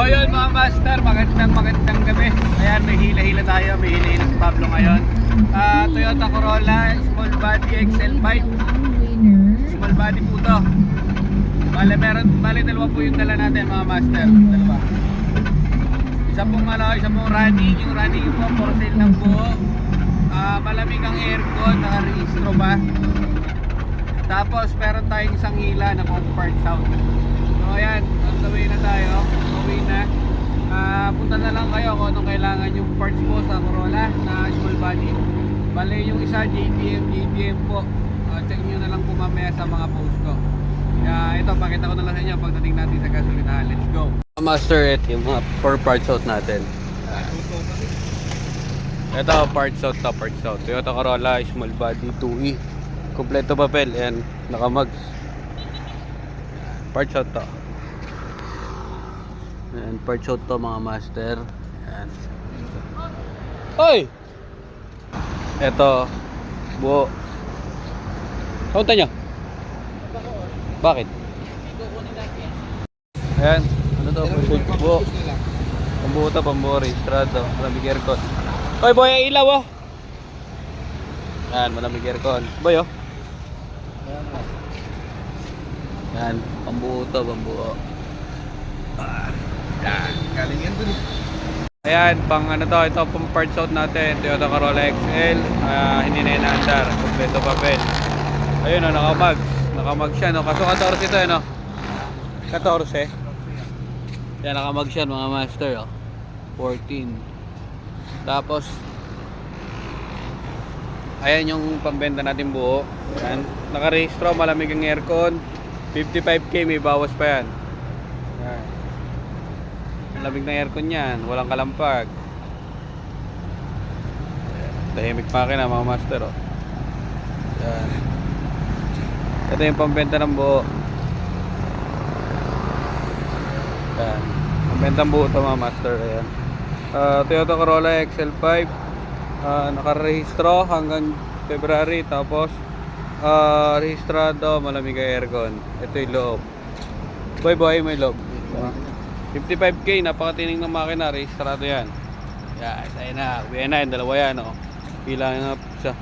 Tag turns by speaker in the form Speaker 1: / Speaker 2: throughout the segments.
Speaker 1: So yun mga master, magandang gabi. Ayan, may hila-hila tayo, may hila-hila si Pablo ngayon. Toyota Corolla, small body XL5. Small body po to. Bale dalawa po yung dala natin mga master. Dalawa. Isa pong running. Yung running po, for sale ng buo. Malamig ang aircon, naka-registro ba? Tapos meron tayong isang hila na comfort sound. So ayan, on the way na tayo. Uwi na. Punta na lang kayo kung anong kailangan yung parts po sa Corolla na small body. Bale yung isa JDM po. Check nyo na lang po mamaya sa mga post ko. Kaya ito, pakita ko na lang sa inyo pagdating natin sa gasolinahan. Let's go. Master, ito yung mga parts out natin. Ito, parts out. Toyota Corolla, small body, 2E. Kompleto papel, and nakamags. Parts out to. Ayan, parts out to mga master. Ayan. Hoy! Ito, buo. Kaunta nyo? Bakit? Ayan, ano to? Buo. Pambuo to, pambuo, registrado. Malamig aircon. Hoy boy, ang ilaw oh! Ayan, malamig aircon. Boy oh! Ayan, pambuo to, pambuo. Yan, galing yan dun. Ayan, pang ano to, ito pang parts out natin. Toyota Corolla XL, hindi na inaandar, kompleto papel. Ayun o, nakamag siya no, kaso 14 ito no, 14. Yan, nakamag siya mga master oh. 14. Tapos ayan yung pambenta natin buo. Ayan, nakarehistro, malamig ang aircon, 55k, may bawas pa yan. Ayan, malamig na aircon yan, walang kalampag. Tahimik makina mga master oh. Ayan. Ito yung pambenta ng buo. Ayan, pambenta ng buo ito mga master. Ayan. Toyota Corolla XL5, nakarehistro hanggang February. Tapos rehistrado, malamig ang aircon. Ito yung loob. Boy, may loob. 55k, napakatining ng makina, rehistrado yan. Yan, ayun na, uwi na yung dalawa yan oh. Pila nga siya.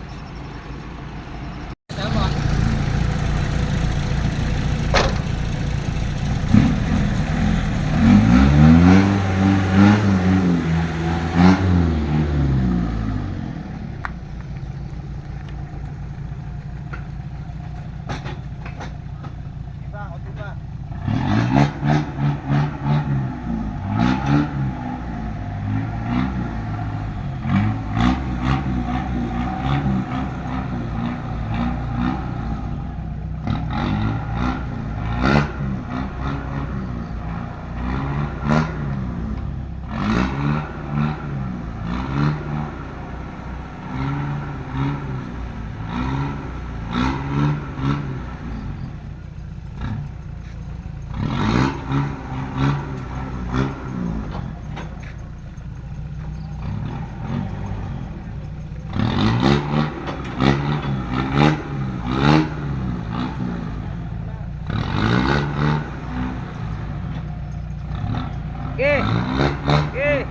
Speaker 1: Okay.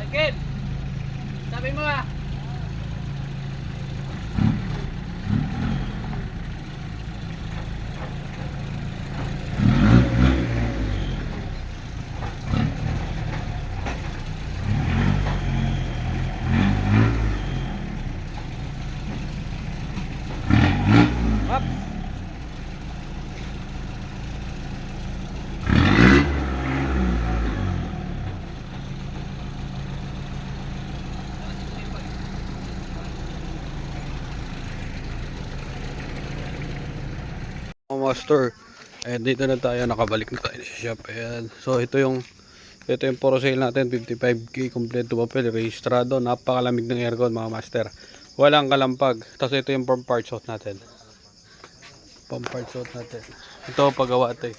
Speaker 1: Michael, sabi mo ah.
Speaker 2: master. Ayan, dito na tayo, nakabalik na tayo sa shop. Ayan. So ito yung for sale natin, 55k kompleto papel, rehistrado, napakalamig ng aircon mga master. Walang kalampag. Tapos ito yung pang parts out natin. Pang parts out natin. Ito pagawa ito eh.